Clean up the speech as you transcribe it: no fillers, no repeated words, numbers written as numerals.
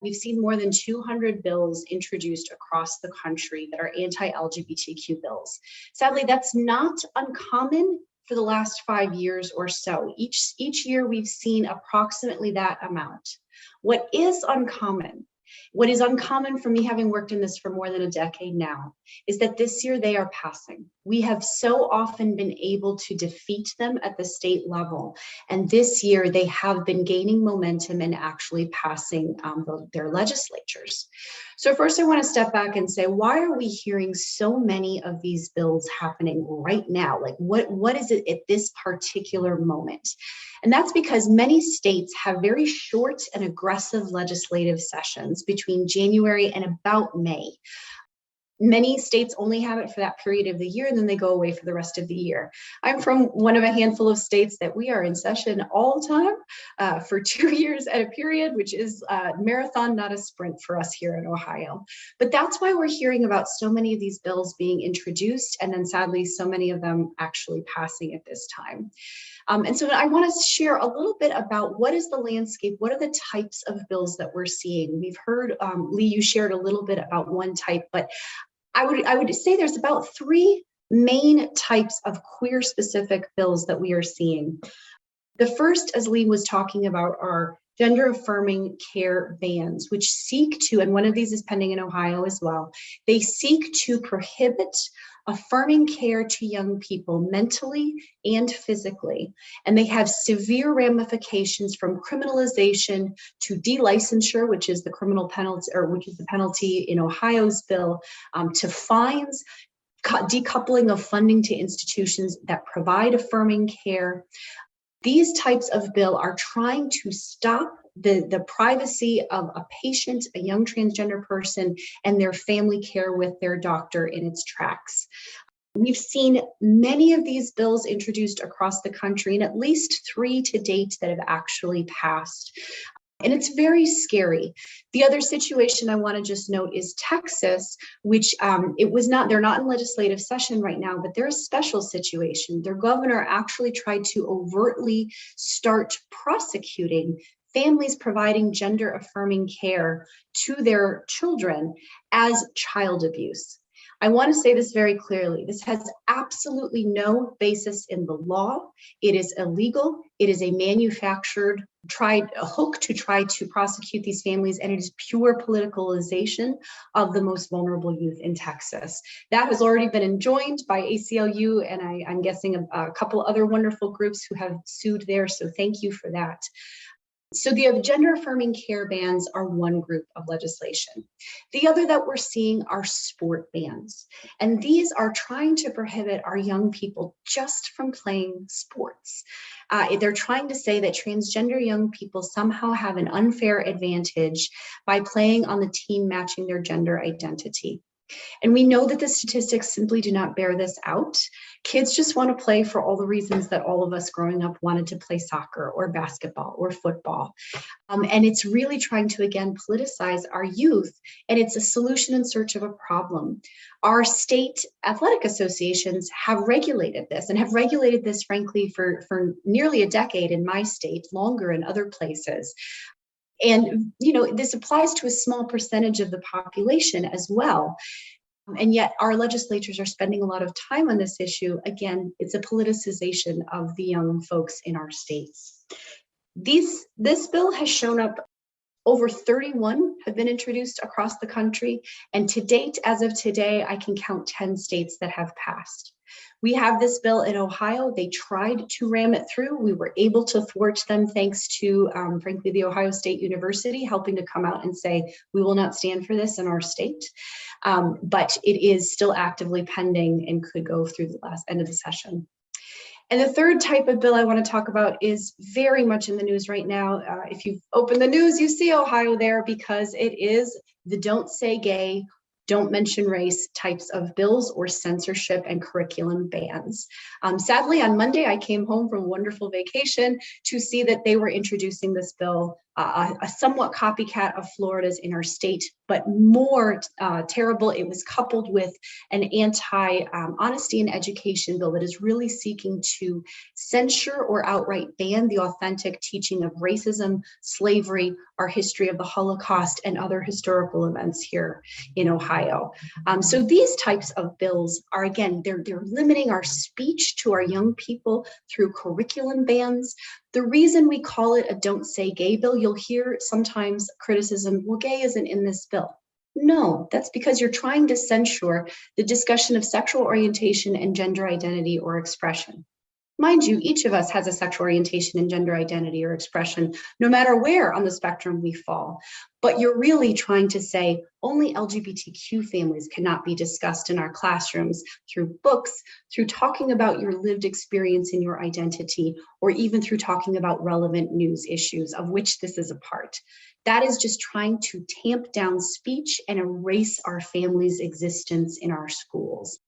We've seen more than 200 bills introduced across the country that are anti-LGBTQ bills. Sadly, that's not uncommon for the last 5 years or so. Each year we've seen approximately that amount. What is uncommon for me, having worked in this for more than a decade now, is that this year they are passing. We have so often been able to defeat them at the state level. And this year they have been gaining momentum and actually passing their legislatures. So first I want to step back and say, why are we hearing so many of these bills happening right now? Like what is it at this particular moment? And that's because many states have very short and aggressive legislative sessions between January and about May. Many states only have it for that period of the year, and then they go away for the rest of the year. I'm from one of a handful of states that we are in session all the time for 2 years at a period, which is a marathon, not a sprint for us here in Ohio. But that's why we're hearing about so many of these bills being introduced, and then sadly, so many of them actually passing at this time. And so I want to share a little bit about what is the landscape, what are the types of bills that we're seeing. We've heard, Lee, you shared a little bit about one type, but I would say there's about 3 main types of queer-specific bills that we are seeing. The first, as Lee was talking about, are gender-affirming care bans, which seek to, and one of these is pending in Ohio as well, they seek to prohibit affirming care to young people mentally and physically. And they have severe ramifications from criminalization to delicensure, which is the criminal penalty, or which is the penalty in Ohio's bill, to fines, decoupling of funding to institutions that provide affirming care. These types of bill are trying to stop the privacy of a patient, a young transgender person, and their family care with their doctor in its tracks. We've seen many of these bills introduced across the country, and at least 3 to date that have actually passed. And it's very scary. The other situation I want to just note is Texas, which they're not in legislative session right now, but they're a special situation. Their governor actually tried to overtly start prosecuting families providing gender affirming care to their children as child abuse. I want to say this very clearly. This has absolutely no basis in the law. It is illegal. It is a manufactured hook to try to prosecute these families, and it is pure politicalization of the most vulnerable youth in Texas. That has already been enjoined by ACLU, and I'm guessing a couple other wonderful groups who have sued there, so thank you for that. So the gender-affirming care bans are one group of legislation. The other that we're seeing are sport bans. And these are trying to prohibit our young people just from playing sports. They're trying to say that transgender young people somehow have an unfair advantage by playing on the team matching their gender identity. And we know that the statistics simply do not bear this out. Kids just want to play for all the reasons that all of us growing up wanted to play soccer or basketball or football. And it's really trying to, again, politicize our youth. And it's a solution in search of a problem. Our state athletic associations have regulated this, and have regulated this, frankly, for nearly a decade in my state, longer in other places. And, this applies to a small percentage of the population as well. And yet our legislatures are spending a lot of time on this issue. Again, it's a politicization of the young folks in our states. This bill has shown up. Over 31 have been introduced across the country. And to date, as of today, I can count 10 states that have passed. We have this bill in Ohio. They tried to ram it through. We were able to thwart them thanks to, frankly, the Ohio State University helping to come out and say, we will not stand for this in our state. But it is still actively pending and could go through the end of the session. And the third type of bill I want to talk about is very much in the news right now. If you open the news, you see Ohio there, because it is the Don't Say Gay, Don't Mention Race types of bills or censorship and curriculum bans. Sadly, on Monday, I came home from a wonderful vacation to see that they were introducing this bill a somewhat copycat of Florida's interstate, but more terrible, it was coupled with an anti-honesty in education bill that is really seeking to censure or outright ban the authentic teaching of racism, slavery, our history of the Holocaust, and other historical events here in Ohio. So these types of bills are, again, they're limiting our speech to our young people through curriculum bans. The reason we call it a Don't Say Gay bill, you'll hear sometimes criticism, well, gay isn't in this bill. No, that's because you're trying to censure the discussion of sexual orientation and gender identity or expression. Mind you, each of us has a sexual orientation and gender identity or expression, no matter where on the spectrum we fall. But you're really trying to say only LGBTQ families cannot be discussed in our classrooms through books, through talking about your lived experience in your identity, or even through talking about relevant news issues, of which this is a part. That is just trying to tamp down speech and erase our family's existence in our schools.